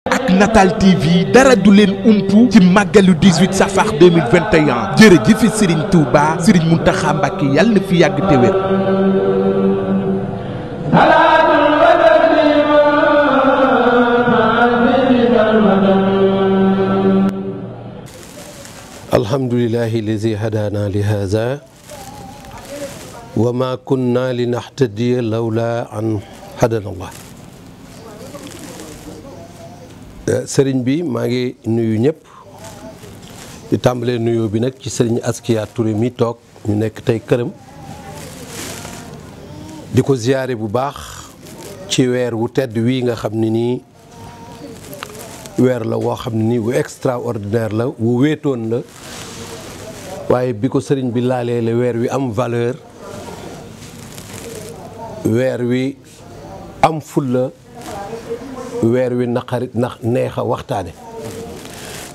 ak Natal TV dara du leen umpu ci màggalu 18 safar 2021 jërëjëf Serigne Touba Serigne Mountakha Mbacké yàlla na fi yàgg te wér. alhamdulillahi lazi hadana li haza wa ma kunna linahtadiya lawla an hadana Allah. sëriñ bi maa ngi nuyu ñëpp di tàmbalee nuyoo bi nag ci sëriñ Askia Touré mi toog ñu nekk tey këram di ko ziyaare bu baax ci weer wu tedd wii nga xam ne nii weer la woo xam ne nii wu extraordinaire la wu wéetoon la waaye bi ko sëriñ bi laalee la weer wi am valeur weer wi am fulla weer wi naqarit neex a waxtaane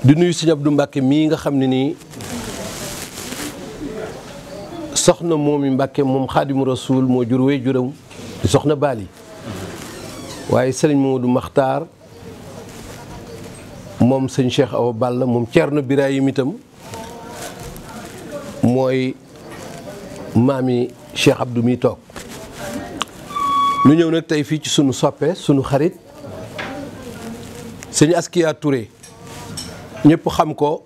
di nuyu Sëriñ Abdou Mbàkke mii nga xam ne nii soxna moomi Mbàkke moom Xaadimu Rasuul moo jur way juram di soxna Baali waaye sëriñ Moodu Maxtaar moom sëñ Cheikh Awa Balla moom Ceerno Birahim itam mooy maami Cheikh Abdou mi toog ñu ñëw nag tey fii ci sunu soppe sunu xarit sëñ Askia Touré ñëpp xam ko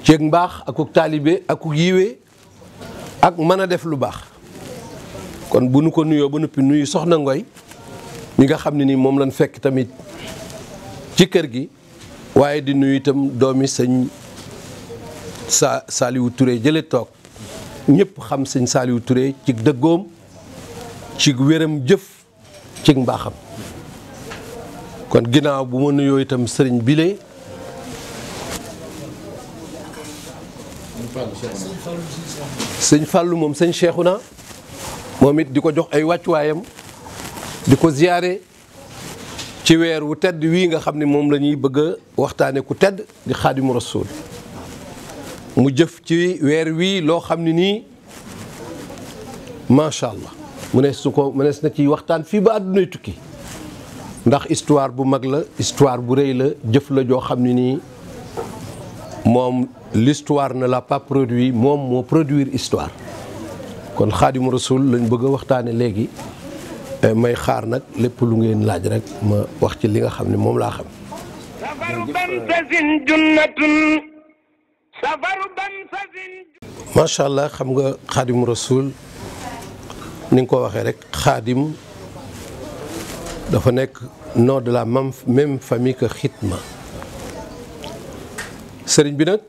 ceeg mbaax akuk taalibe akuk yiwe ak mën a def lu baax kon bu nu ko nuyoo ba noppi nuyu soxna Ngoy ñi nga xam ne ni moom lañ fekk tamit ci kër gi waaye di nuyu itam doomi sëñ Saliou Touré jële toog ñëpp xam sëñ Saliou Touré ci dëggoom ci wéram jëf ci mbaaxam kon ginnaaw bu ma nuyoo itam sëriñ bile sëñ Fallou moom sëñ Cheikhouna moom it di ko jox ay wàccuwaayam di ko ziyaare ci weer wu tedd wii nga xam ne moom la ñuy bëgg a waxtaane ku tedd di Xaadimu Rasuul mu jëf ci weer wii loo xam ne nii macha allah mënees na ciy waxtaan fii ba àddunay tukki ndax histoire bu mag la histoire bu rëy la jëf la joo xam ne nii moom l'histoire ne l'a pas produit moom moo produire histoire kon Xaadimu Rasuul lañ bëgg a waxtaane léegi may xaar nag lépp lu ngeen laaj rek ma wax ci li nga xam ne moom laa xam. macha allah xam nga Xaadimu Rasuul ni nga ko waxee rek xaadim dafa nekk nom de la même famille que xitma sëriñ bi nag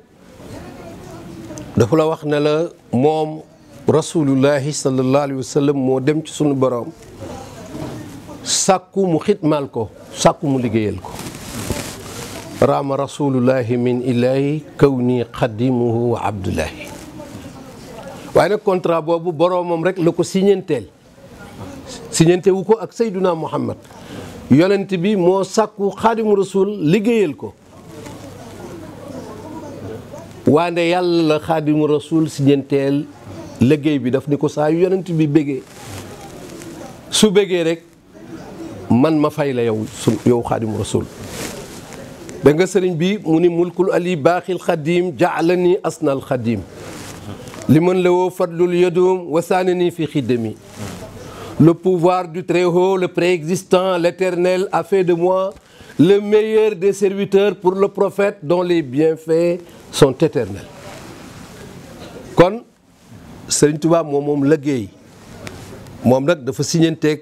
dafa la wax ne la moom rasulullahi sallallahu alayhi wa sallam moo dem ci sunu borom sàkku mu xitmaal ko sàkku mu liggéeyal ko raama rasulullahi min ilahi kawni xadimuhu wa abdullahi waaye nag contrat boobu boroomam rek la ko siñenteel siñente wu ko ak Seyduna Muhammad yonent bi moo sàkku Xaadimu Rasuul liggéeyal ko waande yàlla la Xaadimu Rasuul siñenteel liggéey bi daf ni ko saa yu yonent bi bégee su bégee rek man ma fay la yow Xaadimu Rasuul da nga sëriñ bi mu ni mulkul ali baaxil xadim jaalani asnal xadim li mën la woo fadlul yadum wasaanani fi xidami. Le pouvoir du Très-Haut, le préexistant, l'éternel a fait de moi le meilleur des serviteurs pour le prophète dont les bienfaits sont éternels. kon Sëriñ Tuubaa moom liggéey moom nag dafa siñanteeg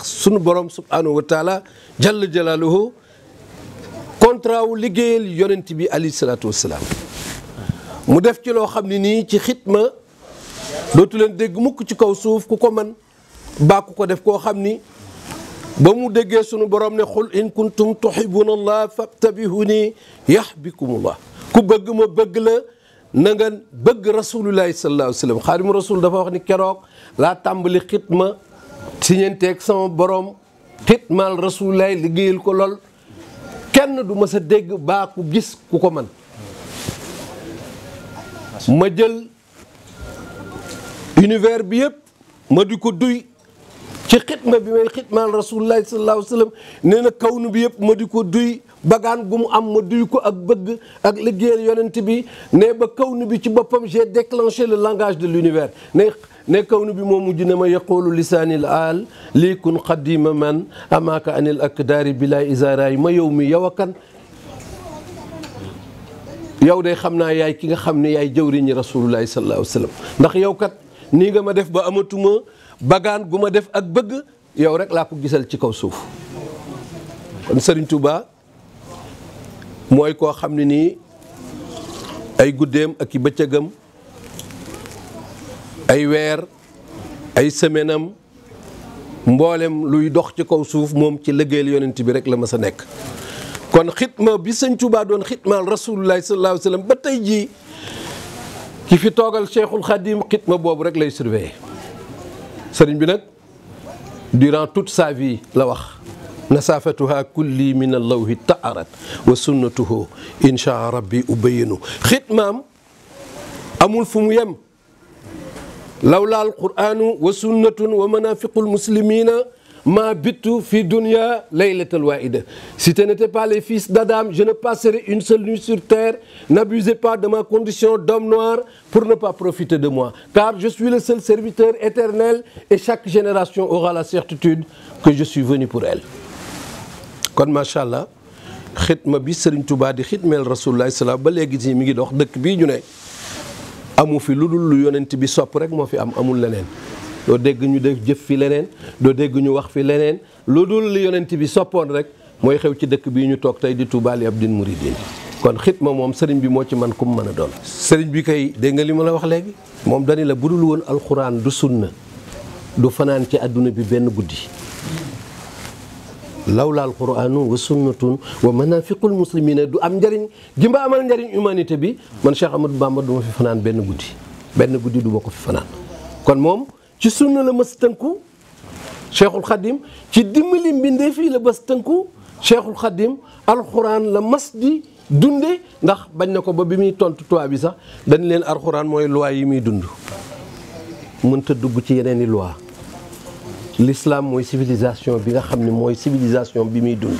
sunu borom subhanahu wa taala jalla jalaaluhu contrat wu liggéeyal yonent bi alayhi salaatu wassalaam mu def ci loo xam ne nii ci xitma dootu leen dégg mukk ci kaw suuf ku ko man bàkku ko def koo xam ni ba mu déggee sunu borom ne xul in kuntum tuhibbuna allah fabtabihuni yahbikumullah ku bëgg ma bëgg la na nga bëgg rasulullahi sallallahu alayhi wa sallam Xaadimu Rasuul dafa wax ni keroog laa tàmbali xitma siñenteeg sama borom xitmaal rasulullahi liggéeyal ko lool kenn du ma sa dégg baa ku gis ku ko man ma jël univers bi yëpp ma di ko duy ci xitma bi may xitmaal rasulullahi sallallahu alayhi wa sallam nee na kawnu bi yëpp ma di ko duy bagaan gu mu am ma duy ko ak bëgg ak liggéeyal yonent bi ne ba kawnu bi ci boppam j'ai déclenché le langage de l'univers ne kawnu bi moo mujj ne ma yaqulu lisaanil aal lii kun xadima man amaaka anil akdaari bila isaraay ma yow mi yow a kan yow de xam naa yaay ki nga xam ne yaay jëwriñi rasulullahi sallallahu alayhi wa sallam ndax yow kat nii nga ma def ba amatuma bagaan gu ma def ak bëgg yow rek laa ko gisal ci kaw suuf. kon Serigne Touba mooy koo xam ne nii ay guddeem ak i bëccëgam ay weer ay semaine am mboolem luy dox ci kaw suuf moom ci liggéeyal yonent bi rek la ma sa nekk. kon xitma bi sëñ Touba doon xitmaal rasulullahi sallallahu alayhi wa sallam ba tey jii ki fi toogal Cheikhul Khadim xitma boobu rek lay surveiller sëriñ bi nag durant toute sa vie la wax nasafatuha kulli min allawhi taarat wa sunnatuhu insha rabbi ubayinu xitmaam amul fu mu yem lawla alquranu wa sunnatun wa manafiqul muslimina ma bittu fi dunya laylatal waida. Si ce n'était pas les fils d'Adam, je ne passerai une seule nuit sur terre. N'abusez pas de ma condition d'homme noir pour ne pas profiter de moi. Car je suis le seul serviteur éternel et chaque génération aura la certitude que je suis venu pour elle. kon macha allah xitma bi Serigne Touba di xitmeel Rasulullah salaam ba léegi si mi ngi dox dëkk bii ñu ne amu fi lu dul lu yonent bi sopp rek moo fi am amul leneen. doo dégg ñu def jëf fi leneen doo dégg ñu wax fi leneen lu dul li yonent bi soppoon rek mooy xew ci dëkk bii ñu toog tey di Touba li abdin muridin kon xitma moom sëriñ bi moo ci man ku mu mën a doon. sëriñ bi kay dégg nga li ma la wax léegi moom dani la budul woon alxuraan du sunna du fanaan ci àdduna bi benn guddi. lawla alquranu wa sunnatun wa manafiqul muslimina du am njëriñ gi ma amal njëriñ humanité bi man Cheikh Ahmadou Bamba du ma fi fanaan benn guddi du ma ko fi fanaan kon moom. ci sunna la mas tënku Cheikhul Khadim ci dimbali mbindee fii la mas tënku Cheikhul Khadim alxuraan la mas di dunde ndax bañ na ko ba bi muy tontu tubaab bi sax dañ leen alxuraan mooy loi yi muy dund mënta dugg ci yeneen i loi l'islam mooy civilisation bi nga xam ne mooy civilisation bi muy dund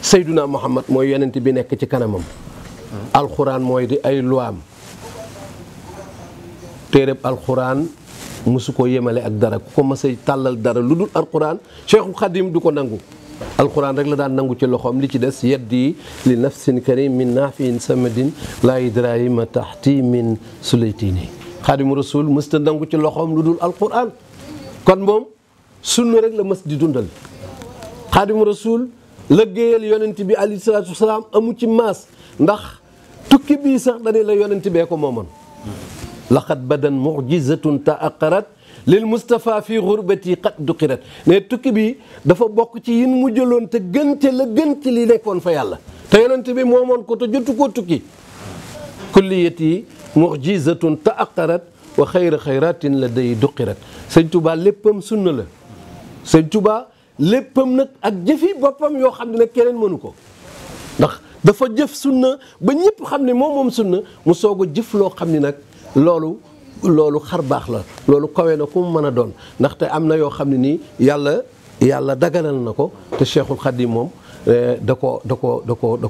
Seyduna Muhammad mooy yonent bi nekk ci kanamam alxuraan mooy di ay loi am téereb alxuraan musu ko yemale ak dara ku ko mësay tàllal dara lu dul alquran Cheikhul Khadim du ko nangu alquran rek la daan nangu ci loxoom li ci des yeddi li nafsin karim min naafiin samadin laa idrahima taxti min sulaytini Xaadimu Rasul mësta nangu ci loxoom lu dul alquran kon moom sunna rek la mës di dundal Xaadimu Rasul lëggéeyal yonent bi alayhi salaatu wasalaam amu ci maas ndax tukki bii sax dane la yonent bee ko moomoon laqad badan mu'jizatun ta'aqqarat lil Mustafa fi xurbati qad duqirat ne tukki bi dafa bokk ci yin mu jëloon te gën ca la gën ci li nekkoon fa yàlla te yonent bi moomoon ko te jotu koo tukki kulliyati mu'jizatun ta'aqqarat wa xayra xayratin la day duqirat sëñ Touba léppam sunna la sëñ Touba léppam nag ak jëfi boppam yoo xam ne nag keneen mënu ko ndax dafa jëf sunna ba ñëpp xam ne moom sunna mu soog a jëf loo xam ne nag loolu xar baax la loolu kawe na ku mu mën a doon ndaxte am na yoo xam ne nii yàlla daganal na ko te Cheikhul Khadim moom da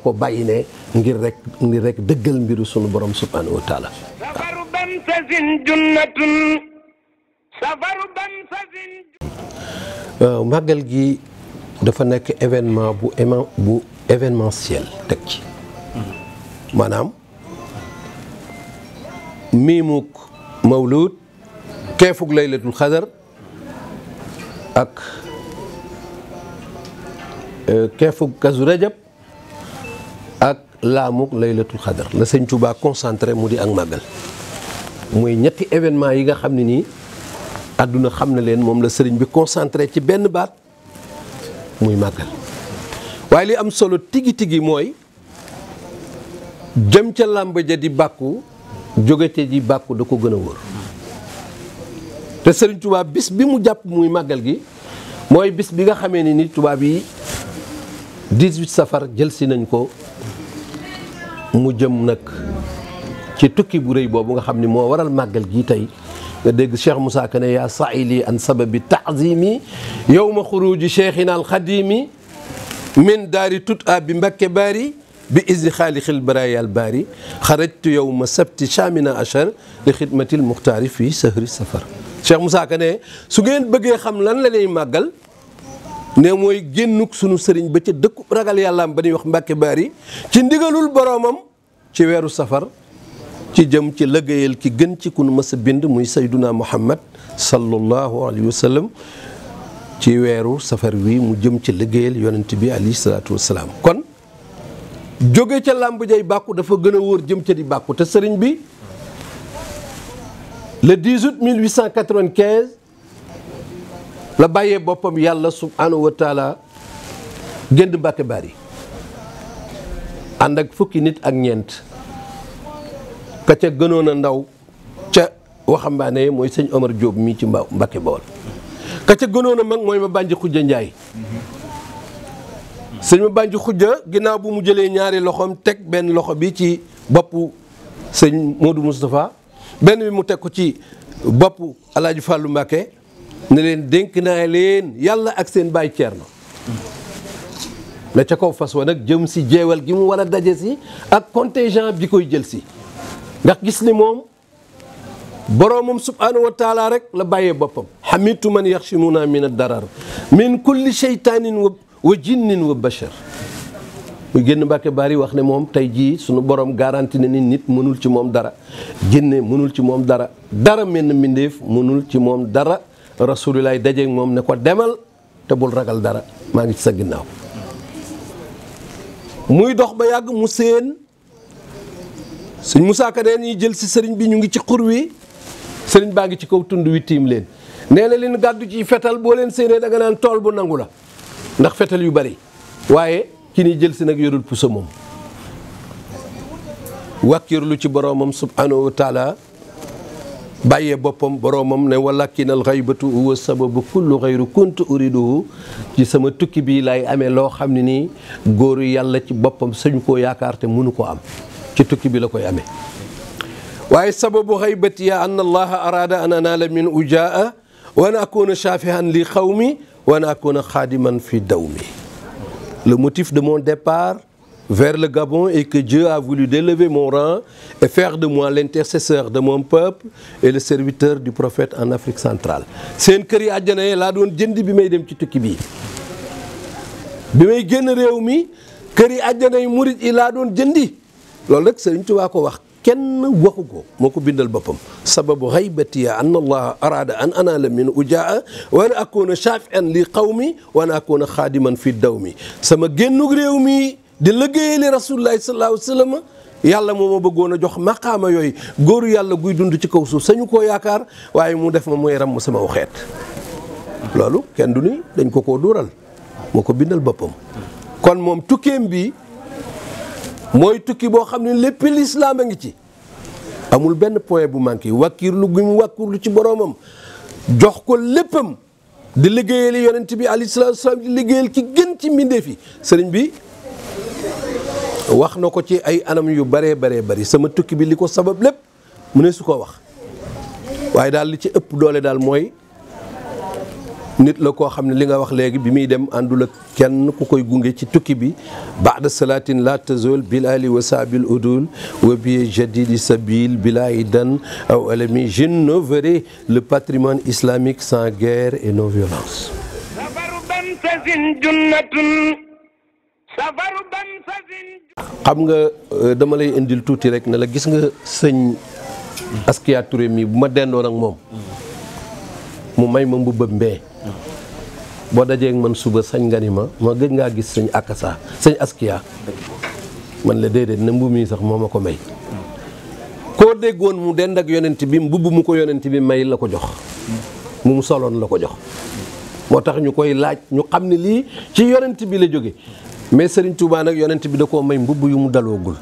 ko bàyyi ne ngir rek dëggal mbiru sunu borom subhanahu wa taala. màggal gi dafa nekk événement bu événementiel teg ci maanaam. miimuk mawlud keefug laylatul xadar ak keefug kazu rajab ak laamuk laylatul xadar la sëñ Touba concentré mu di ak màggal muy ñetti événement yi nga xam ne nii àdduna xam na leen moom la sëriñ bi concentré ci benn baat muy màggal waaye li am solo tigi mooy jëm ca làmb ja di bàkku jógete ji bàkku da ko gën a wóor te Serigne Touba bis bi mu jàpp muy màggal gi mooy bis bi nga xamee ni tubaab yi 18 safar jël si nañ ko mu jëm nag ci tukki bu rëy boobu nga xam ni moo waral màggal gi tey nga dégg Cheikh Moussa Ka ne yaa saili an sababi taazimi yowma xuruji cheikhina alxadimi min daari tut a bi Mbakke Baari bi izni xaalixil baraaya al baari xarajtu yowma sabti chamina achar li xidmatil muxtaari fii sahri safar. Cheikh Moussa Ka ne su ngeen bëggee xam lan la lay màggal ne mooy génnuk sunu sëriñ ba ca dëkku ragal yàllaam ba ñuy wax Mbakke Baari ci ndigalul boroomam ci weeru safar ci jëm ci lëggéeyal ki gën ci ku nu mës a bind muy sayduna Muhammad sallallahu alayhi wa sallam ci weeru safar wi mu jëm ci liggéeyal yonent bi alayhi salaatu wasalaam. kon jóge ca làmb jay bàkku dafa gën a wóor jëm ca di bàkku te sëriñ bi le 10 août 1895 la bàyyee boppam yàlla subhanahu wa taala génn Mbakke Baari ànd ak fukki nit ak ñeent ka ca gënoon a ndaw ca waxambaane mooy sëñ Omar Diop mii ci Mbakke Bawol ka ca gënoon a mag mooy ma bànji xujja Njaay sëñ ma bànji xujja ginnaaw bu mu jëlee ñaari loxoom teg benn loxo bi ci boppu sëñ Modou Moustapha benn bi mu teg ko ci boppu Alaaji Fàllu Mbàkke ne leen dénk naa leen yàlla ak seen baay Ceerno la ca kaw fas wa nag jëm si jeewal gi mu war a daje si ak contingent bi koy jël si ndax gis ni moom boroomam subhanahu wa taala rek la bàyyee boppam xamitu man yaxshimuna min ad-darar min kulli sheytaanin wa jinnin wa bashar muy génn Mbakke Baari wax ne moom tey jii sunu borom garanti na ni nit mënul ci moom dara jinne mënul ci moom dara dara menn mbindéef mënul ci moom dara rasulilaay dajeeg moom ne ko demal te bul ragal dara maa ngi ci sa ginnaaw muy dox ba yàgg mu séen sëñ Moussa Ka dee ñuy jël si sëriñ bi ñu ngi ci xur wi sëriñ baa ngi ci kaw tund wi tiim leen nee na leen gàddu ci fetal boo leen séenee da nga naan tool bu nangu la ndax fetal yu bari waaye ki ni jël si nag yorul puso moom wàkkirlu ci boroomam subhanahu wa taala bàyyee boppam boroomam ne walakin al xaybatu huwa sababu kullu xayru kuntu uriduhu ci sama tukki bii laay amee loo xam ne nii góoru yàlla ci boppam sañu koo yaakaar te mënu ko am ci tukki bi la koy amee waaye sababu xaybati ya an allaha arada an anaala min ujaa wa an akuna shafihan li xawmi wa an akuna xaadiman fi dawmi. Le motif de mon départ vers le Gabon est que Dieu a voulu d'élever mon rang et faire de moi l'intercesseur de mon peuple et le serviteur du prophète en Afrique centrale. seen kër yi àjjana yi laa doon jënd bi may dem ci tukki bii bi may génn réew mi kër yi àjjana yi murit yi laa doon jëndi loolu rek Sëriñ Tuubaa ko wax kenn waxu ko moo ko bindal boppam sababu xaybati an allah arada an anaala min ujaa wa an akuna shafian li qawmi wa an akuna xaadiman fi dawmi sama génnug réew mi di liggéeyali rasulullahi sallallahu alayhi wa sallam yàlla moo ma bëggoon a jox maqaama yooyu góoru yàlla guy dund ci kaw suuf sañu koo yaakaar waaye mu def ma mooy ram sama waxeet loolu kenn du ni dañ ko koo duural moo ko bindal boppam kon moom tukkeem bi mooy tukki boo xam ne lépp lislaam a ngi ci amul benn point bu manqué wàkkirlu gi mu wàkkirlu ci boroomam jox ko léppam di liggéeyal yonent bi alayhi salaatu wa salaam di liggéeyal ki gën ci mbindeef yi sëriñ bi wax na ko ci ay anam yu baree bari sama tukki bi li ko sabab lépp mu ne su ko wax waaye daal li ci ëpp doole daal mooy nit la koo xam ne li nga wax léegi bi muy dem àndul ak kenn ku koy gunge ci tukki bi baada salatin la tazol bilali wa sabil udul wa bi jadidi sabil bila idan aw alami je ne verrai le patrimoine islamique sans guerre et non violence. xam nga dama lay indil tuuti rek ne la gis nga sëñ Askia Touré mi bu ma dendoon ak moom mu may ma mbubbam mbee boo dajee ak man suba sañ nga ni ma gëj ngaa gis sëñ Akassa sëñ Askia man la déedéet na mbubb mi sax moo ma ko may koo déggoon mu dend ak yonent bi mbubb mu ko yonent bi may la ko jox mu soloon la ko jox moo tax ñu koy laaj ñu xam ne lii ci yonent bi la jóge mais Serigne Touba nag yonent bi da koo may mbubb yu mu daloogul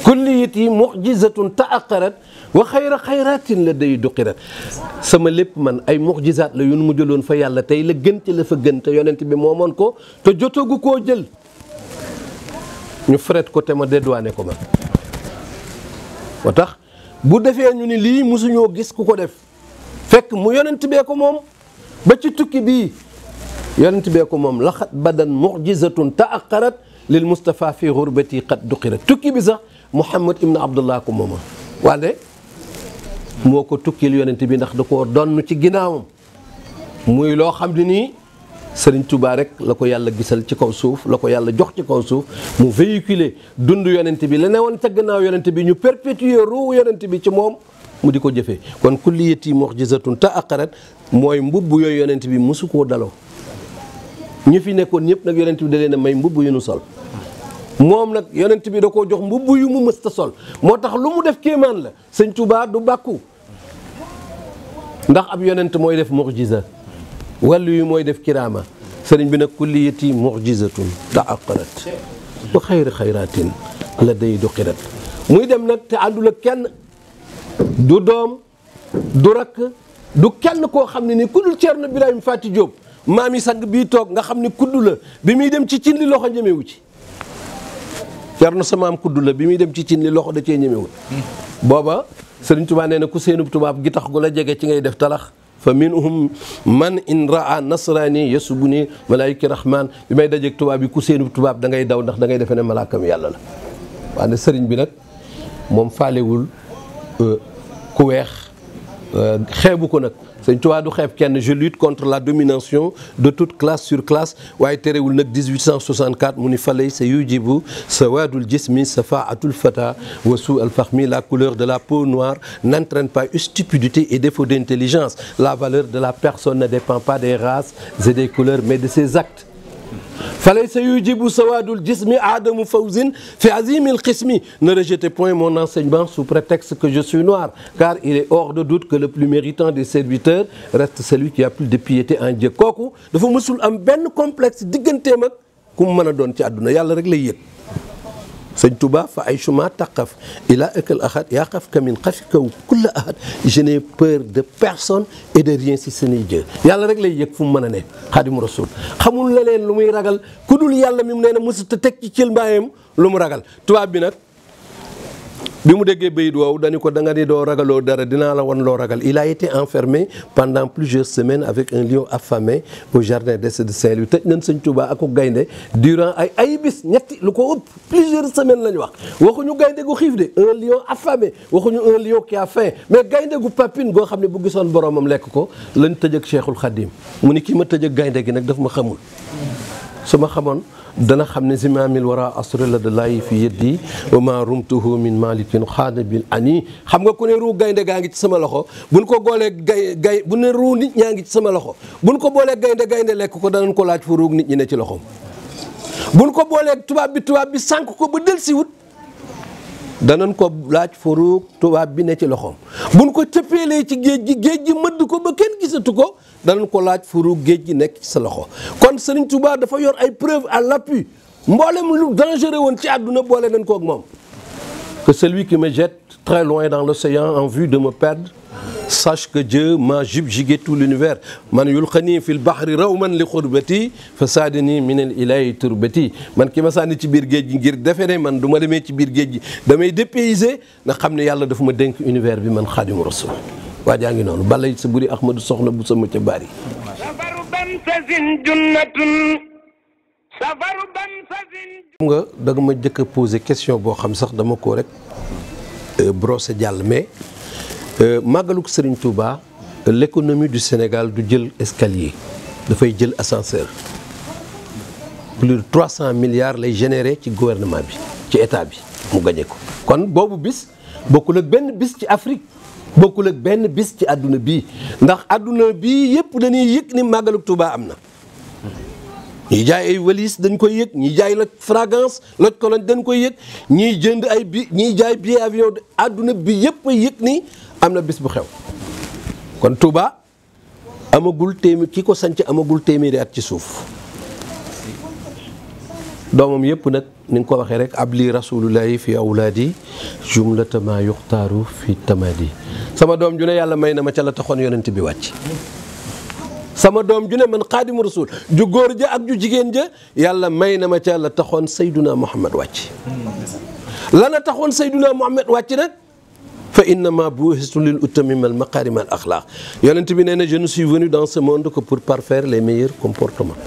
kulliyat yi mu'jizatun ta'aqqarat wa xayra xayratin la day duqirat sama lépp man ay mu'jizaat la yu nu mu jëloon fa yàlla tey la gën ci la fa gën te yonent bi moomoon ko te jotagu koo jël ñu fret ko te ma dédouané ko man moo tax bu defee ñu ni lii musuñoo gis ku ko def fekk mu yonent bee ko moom ba ci tukki bii yonent bee ko moom laxat badan mu'jizatun ta'aqqarat lil Mustafa fi ghurbati qad duqirat tukki bi sax Muhammad ibn Abdullah ko mooma wante moo ko tukkil yonent bi ndax da koo donn ci ginnaawam muy loo xam ne nii Serigne Touba rek la ko yàlla gisal ci kaw suuf la ko yàlla jox ci kaw suuf mu véhiculer dund yonent bi la ne woon ca gannaaw yonent bi ñu perpétuer ruu yonent bi ci moom mu di ko jëfee kon kulliyati mu'jizatun ta'aqqarat mooy mbubb yooyu yonent bi mosu koo daloo ñi fi nekkoon ñëpp nag yonent bi da leen a may mbubb yu nu sol moom nag yonent bi da koo jox mbubb yu mu mësta sol moo tax lu mu def kéemaan la sëñ Touba du bàkku ndax ab yonent mooy def mu'jiza wàllu yu mooy def kiraama sëriñ bi nag kulliyati mu'jizatun ta'aqqarat wa xayri xayratin la day du xirat muy dem nag te àndul ak kenn du doom du rakk du kenn koo xam ne ni ku dul Ceerno Birahim Fati Diop maam yi sang bii toog nga xam ne kuddu la bi muy dem ci cin li loxo ñemewu ci Ceerno sa maam kuddu la bi muy dem ci cin li loxo da cee ñemewul booba Sëriñ Tuubaa nee na ku seenub tubaab gi tax gu la jege ci ngay def talax fa minhum man in raa nasrani yasubuni malaayika rahman bi may dajeeg tubaab bi ku seenub tubaab da ngay daw ndax da ngay defe ne malaakam yàlla la waaye sëriñ bi nag moom faalewul ku weex xeebu ko nag Sëñ Tuubaa du xeeb kenn je lutte contre la domination de toute classe sur classe waaye terewul nag 1864 mu ni falay sa yujibu sawadul jismi safaatul fata wa suu al fahmi la couleur de la peau noire n'entraîne pas stupidité et défaut d'intelligence la valeur de la personne ne dépend pas des races et des couleurs mais de ses actes falay sa yujibu sawadul jismi adamu fawzin fi azimil xismi ne rejetez point mon enseignement sous prétexte que je suis noir car il est hors de doute que le plus méritant des serviteurs reste celui qui a plus de piété en Dieu kooku dafa mësul am benn complexe digganteem ak ku mu mën a doon ci àdduna yàlla rek lay yëg sëñ Touba fa ay chuma taqaf ila ekal ahad yaa xaf kamin xafi kaw kulla ahad je n'ai peur de personne et de rien si ce n'est Dieu yàlla rek lay yëg fu mu mën a ne Xaadimu Rasuul xamul leneen lu muy ragal ku dul yàlla mi mu nee na mësut a teg ci cël mbaayam lu mu ragal tubaab bi nag bi mu déggee bayit woowu dañu ko da nga ni doo ragaloo dara dinaa la wan loo ragal il a été enfermé pendant plusieurs semaines avec un lion affamé au jardin d'essai de Saint-Louis tëj nañ sëñ Touba ak ko gaynde durant ay bis ñetti lu ko ëpp plusieurs semaines la ñu wax waxuñu gaynde gu xiif de un lion affamé waxuñu un lion qui a faim mais gaynde gu papine goo xam ne bu gisoon boromam lekk ko lañ tëj ak Cheikhul Khadim mu ni ki ma tëj ak gaynde gi nag daf ma xamul su ma xamoon dana xam ne zimaamil wara asre la de layi fi yeddi wa ma rumtuhu min malikin xaada bil ani xam nga ku ne ruu gaynde gaa ngi ci sama loxo buñ ko boolee gay bu ne ruu nit ñaa ngi ci sama loxo buñ ko boolee gaynde lekk ko danañ ko laaj fu ruug nit ñi ne ci loxoom buñ ko boolee tubaab bi sànq ko ba del si wut danañ ko laaj fu ruug tubaab bi ne ci loxoom buñ ko cëppeelee ci géej gi mëdd ko ba kenn gisatu ko danañ ko laaj fu ruug géej gi nekk ci sa loxo kon Serigne Touba dafa yor ay preuves à l'appui mboolem lu dangereux woon ci àdduna boole nañ ko ak moom que celui qui me jette très loin dans l'océan en vue de me perdre sache que Dieu m'a subjugué tout l'univers man yulqani fil bahri rawman li xurbati fa saadani min al ilahi turbati man ki ma sànni ci biir géej gi ngir defe ne man du ma demee ci biir géej gi damay dépaysé nga xam ne yàlla dafa ma dénk univers bi man Xaadimu Rasuul waa jaa ngi noonu balay sa buri Ahmadu soxna bu sama ca bari xam nga da nga ma jëkk a posé question boo xam sax dama ko rek brossé jàll mais màggaluk Serigne Touba l'économie du Sénégal du jël escalier dafay jël ascenseur plus de 300 milliards lay générer ci gouvernement bi ci état bi mu gañe ko kon boobu bis bokkul ak benn bis ci Afrique bokkul ak benn bis ci àdduna bii ndax àdduna bii yëpp dañuy yëg ni màggaluk Touba am na ñi jaay ay valise dañ koy yëg ñi jaay la fragrance loj ko lañ dañ koy yëg ñiy jënd ay bi ñiy jaay billet avion àdduna bi yëpp a yëg ni am na bis bu xew kon Touba amagul téeméer ki ko sanc amagul téeméeri at ci suuf doomam yëpp nag ni nga ko waxee rek abli rasulullahi fi awlaadi jumlatama yuxtaaru fi tamadi sama doom ju ne yàlla may na ma ca la taxoon yonent bi wàcc sama doom ju ne man Xaadimu Rasuul ju góor ja ak ju jigéen ja yàlla may na ma ca la taxoon Seyduna Muhammad wàcc lana taxoon Seyduna Muhammad wàcc nag fa innama bu'istu lil utammima al maqarim al axlaq yonent bi nee na je ne suis venu dans ce monde que pour parfaire les meilleurs comportements.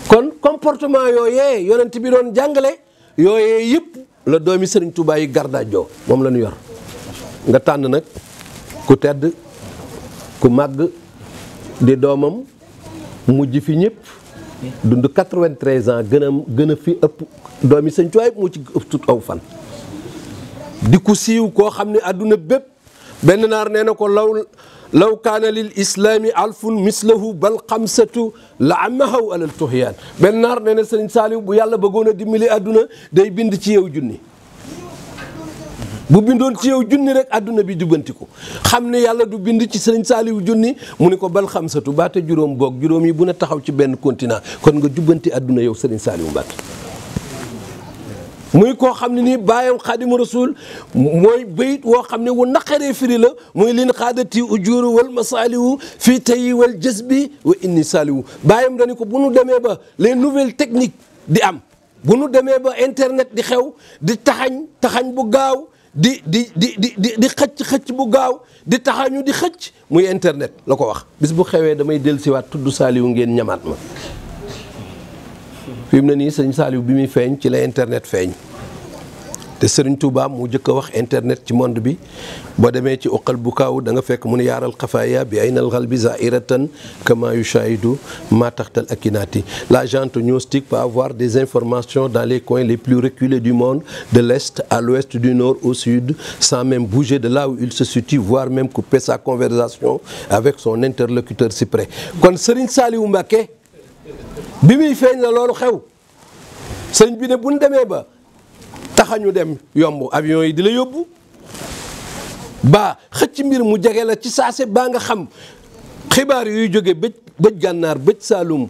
kon comportement yooyee yonent bi doon jàngale yooyee yëpp la doomi Serigne Touba yi gardaajoo moom la ñu yor. nga tànn nag ku tedd ku màgg di doomam mujj fi ñëpp dund 93 ans gën a fi ëpp doomi Serigne Touba yëpp mu ci ëpp tut aw fan. di ku siiw koo xam ne àdduna bépp benn naar nee na ko law kaana lil islaami alfun mislahu bal xamsatu la amahaw alal tuhyaan benn naar nee na Sëriñ Saaliw bu yàlla bëggoon a dimbali àdduna day bind ci yow junni bu bindoon ci yow junni rek àdduna bi jubbantiku xam ne yàlla du bind ci Sëriñ Saaliw junni mu ni ko bal xamsatu baate juróom boog juróom yi bu ne taxaw ci benn continent kon nga jubbanti àdduna yow Sëriñ Saaliw Mbàkke muy koo xam ne nii baayam Xaadimu Rasuul mooy bayit woo xam ne wu naqaree firi la muy lin xaadati ujuru wal masaaliwu fii tayi wal jazbi wa inni saaliwu baayam dañu ko bu nu demee ba les nouvelles techniques di am bu nu demee ba internet di xew di taxañ bu gaaw di xëcc bu gaaw di taxañu di xëcc muy internet la ko wax bis bu xewee damay dellusiwaat tudd saaliwu ngeen ñamaat ma fi mu ne nii sëñ Saaliw bi muy feeñ ci la internet feeñ te Sëriñ Tuubaa mu jëkk a wax internet ci monde bi boo demee ci uqal bu kaaw da nga fekk mu ne yaaral xafaaya bi aynal xalbi zairatan kama yushahidu ma taxtal akinaati la gente gnostique peut avoir des informations dans les coins les plus reculés du monde de l'est à l'ouest du nord au sud sans même bouger de là où il se situe voire même couper sa conversation avec son interlocuteur si près kon Sëriñ Saaliw Mbàkke bi muy feeñ la loolu xew sëñ bi ne bu ñu demee ba taxañu dem yomb avion yi di la yóbbu ba xëcc mbir mu jege la ci saase baa nga xam xibaar yuy jóge bëj gànnaar bëj saalum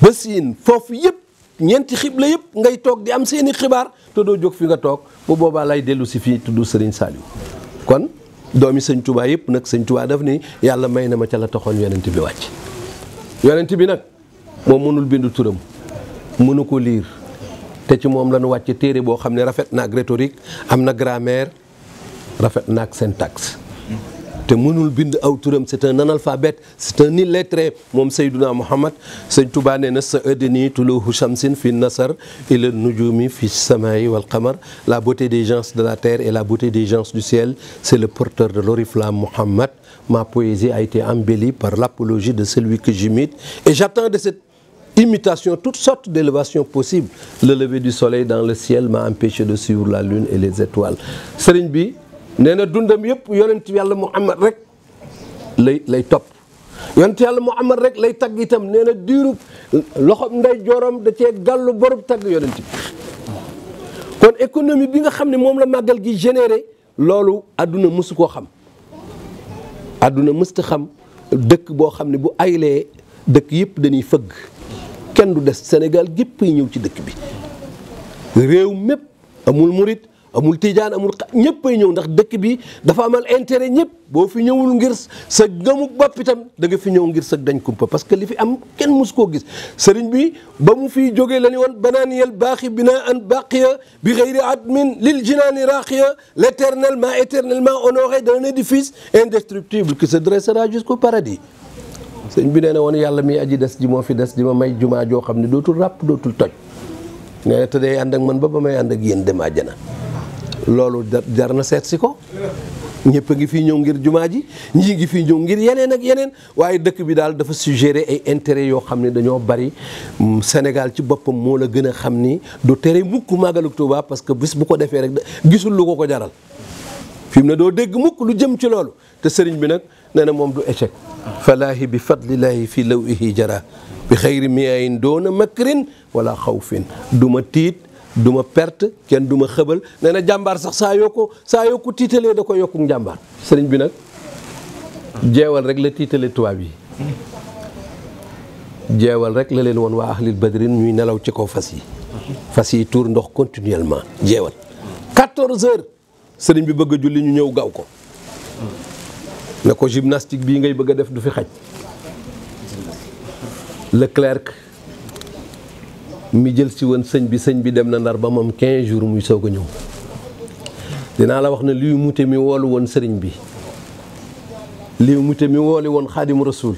ba siin foofu yëpp ñeenti xibla yëpp ngay toog di am seeni xibaar te doo jóg fi nga toog bu boobaa lay dellu si fii tudd Serigne Saliou kon doomi sëñ Touba yëpp nag sëñ Touba daf ni yàlla may na ma ca la taxoon yonent bi wàcc yonent bi nag moom mënul bindu turam mënu ko liir te ci moom la ñu wàcc téere boo xam ne rafet na ak rhétorique am na grammaire rafet na ak syntaxe te mënul bind aw turam c'est un analphabète c'est un illettré moom Seydouna Muhammad sëñ Touba nee na sa ëddini tuluhu shamsin fi nasar ila nujumi fi samai wal qamar la beauté des gens de la terre et la beauté des gens du ciel c'est le porteur de l'oriflamme Muhammad ma poésie a été embellie par l'apologie de celui que j'imite et j'attends de cette imitation toutes sortes d'élévations possibles le lever du soleil dans le ciel m'a empêché de suivre la lune et les étoiles sëriñ bi nee na dundam yëpp yonent yàlla Muhammad rek lay topp yonent yàlla Muhammad rek lay tagg itam nee na diiru loxoom nday jooram da cee gàllu borub tagg yonent bi kon économie bi nga xam ne moom la màggal gi généré loolu àdduna mësu koo xam àdduna mësta xam dëkk boo xam ne bu aylee dëkk yëpp dañuy fëgg kenn du des Sénégal gépp yi ñëw ci dëkk bi réew mépp amul murit amul tijaan amul ñëpp ay ñëw ndax dëkk bi dafa amal intérêt ñëpp boo fi ñëwul ngir sa gëmuk bopp itam da nga fi ñëw ngir sa dañ kumpa parce que li fi am kenn mus koo gis sëriñ bi ba mu fiy jógee la ni woon banaaniyel baaxi binaa an baqiya bi xëyri admin lil jinaani raqiya l'éternellement éternellement honoré d'un édifice indestructible qui se dressera jusqu'au paradis sëriñ bi nee na woon yàlla mi aji des ji moo fi des di ma may jumaa joo xam ne dootul ràpp dootul toj nee na te day ànd ak man ba may ànd ak yéen dem àjjana loolu jar na seet si ko ñëpp a ngi fii ñëw ngir jumaa ji ñii ngi fii ñëw ngir yeneen ak yeneen waaye dëkk bi daal dafa suggéré ay intérêt yoo xam ne dañoo bari Sénégal ci boppam moo la gën a xam ni du tere mukk màggalu Tuuba parce que bis bu ko defee rek gisul lu ko jaral fi mu ne doo dégg mukk lu jëm ci loolu te sëriñ bi nag nee na moom du échec falaahi bi fadlillahi fi lawihi jara bi xayri miayin doona makrin wala xawfin du ma tiit du ma perte kenn du ma xëbal nee na jàmbaar sax saa yoo ko tiitalee da ko yokku njàmbaar sëriñ bi nag jeewal rek la tiitale tubaab yi jeewal rek la leen woon waa ahlil badrin ñuy nelaw ci kaw fas yi tuur ndox continuellement jeewal 14 heures sëriñ bi bëgg a julli ñu ñëw gaaw ko ne ko gymnastique bii ngay bëgg a def du fi xaj Leclerc mi jël si woon sëñ bi dem na Ndar ba moom 15 jours muy soog a ñëw dinaa la wax ne liy mute mi woolu woon sëriñ bi liy mute mi wooli woon xaadimu rasul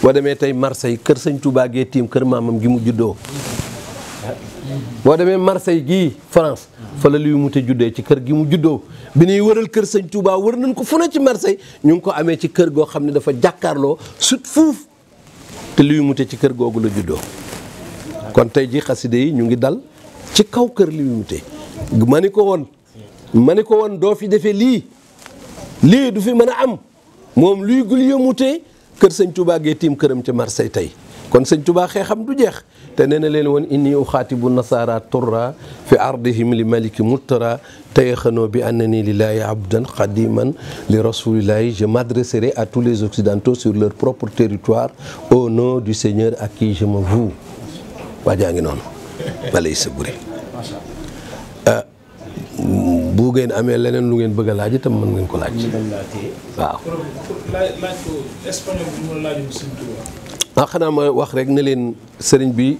boo demee tey Marseille kër sëñ Touba gee tiim kër maamam gi mu juddoo boo demee Marseille gii France fa la liy mute juddee ci kër gi mu juddoo bi ñuy wëral kër sëñ Touba wër nañ ko fu ne ci Marseille ñu ngi ko amee ci kër goo xam ne dafa jàkkaarloo sut fuuf te liy mute ci kër googu la juddoo kon tey ji xaside yi ñu ngi dal ci kaw kër liy mute ma ni ko woon doo fi defee lii du fi mën a am moom luy gul yëmutee kër sëñ Touba gee tiim këram ca Marseille tey kon sëñ Touba xeexam du jeex te nee na leen woon inni uxaatibu nasara turra fi ardihim li maliki muttara tayaxanoo bi annani lillahi abdan xadiman li rasulillahi je m'adresserai à tous les occidentaux sur leur propre territoire au nom du Seigneur à qui je me voue waa jaa ngi noonu balay sa buri bu ngeen amee leneen lu ngeen bëgg a laaj itam mën ngeen ko laaj. waaw. xanaa ma wax rek ne leen sëriñ bi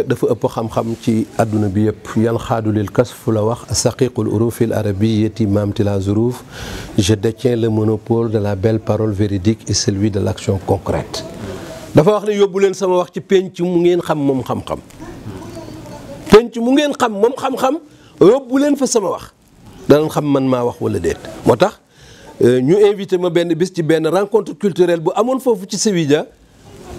dafa ëpp xam-xam ci àdduna bi yëpp yan xaadulil kasfu la wax saqiqul urufi al arabiyyati mamti la zuruf je détiens le monopole de la belle parole véridique et celui de l'action concrète. dafa wax ne yóbbu leen sama wax ci penc mu ngeen xam moom xam-xam. penc mu ngeen xam moom xam-xam yóbbu leen fa sama wax danañ xam man maa wax wala déet moo tax ñu invité ma benn bis ci benn rencontre culturelle bu amoon foofu ci Sevilla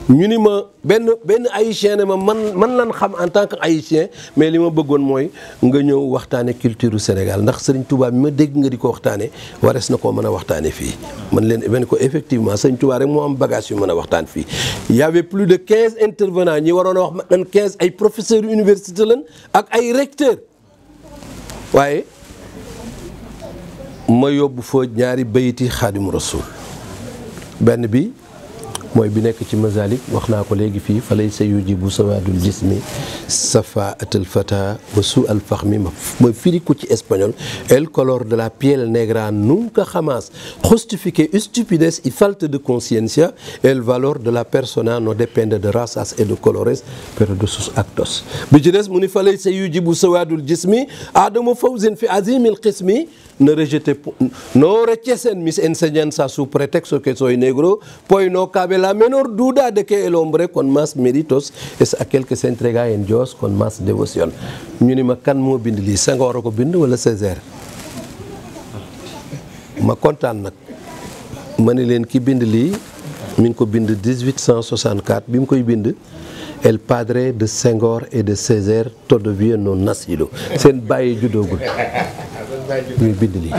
ñu ni ma benn haïtien ne ma man lan xam en tant que haïtien mais li ma bëggoon mooy nga ñëw waxtaane culture du Sénégal ndax Sëriñ Touba bi ma dégg nga di ko waxtaane warees na koo mën a waxtaane fii man ko effectivement Sëriñ Touba rek moo am bagage yu mën a waxtaan fii il y avait plus de 15 intervenants ñi waroon a wax ma dan 15 ay professeurs université lan ak ay recteurs waaye ma yóbbu fa ñaari bayiti Xaadimu Rasuul benn bi mooy bi nekk ci Masalik wax naa ko léegi fii fa lay sa yujibu sawaadul jismi safa atal fata wa su al fahmi ma firi ko ci espagnol el color de la piel negra nunca jamás justifique estupidez y falta de conciencia el valor de la persona no depende de razas et de colores pero de sus actos bi ci des mu ni fa lay sa yujibu sawaadul jismi adamo fawzin fi azimil qismi no rechacen mis enseñanzas su pretexto que soy negro pues no cabe la menor duda de que el hombre con más méritos es aquel que se entrega en Dios con más devoción ñu ni ma kan moo bind lii Senghor a ko bind wala Césaire ma kontaan nag ma ne leen ki bind lii mi ngi ko bind 1864 bi mu koy bind el padre de Senghor et de Césaire todavía no nacido seen bàyyi juddoogul ñuy bind lii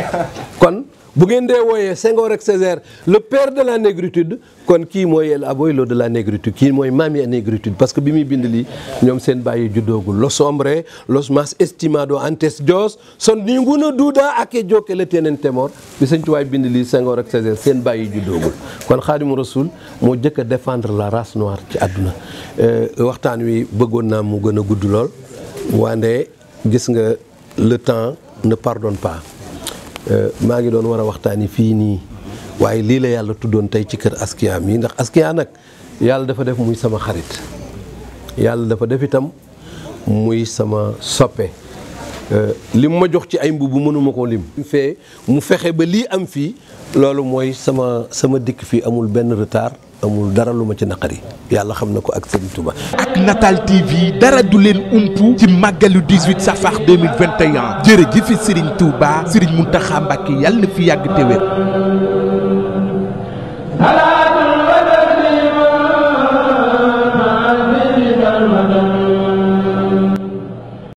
kon bu ngeen dee wooyee Senghor ak Césaire le père de la négritude kon kii mooy el abuelo de la négritude kii mooy mami a négritude parce que bi muy bind lii ñoom seen bàyyi juddoogul los hombres los más estimados antes Dios son ninguna duda a que yo que le tienen temor bi Sëñ Tuubaa bind lii Senghor ak Césaire seen bàyyi juddoogul kon Xaadimu Rasuul moo jëkk a défendre la race noire ci àdduna waxtaan wi bëggoon naa mu gën a gudd lool wande gis nga le temps ne pardonne pas maa ngi doon war a waxtaani fii nii waaye lii la yàlla tuddoon tey ci kër Askia mi ndax Askia nag yàlla dafa def muy sama xarit yàlla dafa def itam muy sama soppe li mu ma jox ci ay mbubb mënuma ko lim mu fexe ba lii am fii loolu mooy sama dikk fii amul benn retard amul dara lu ma ci naqari yàlla xam na ko ak Serigne Touba. ak Natal TV dara du leen umpu ci màggalu 18 safar 2021 jërëjëf Serigne Touba Serigne Mountakha Mbacké yàlla na fi yàgg te wér.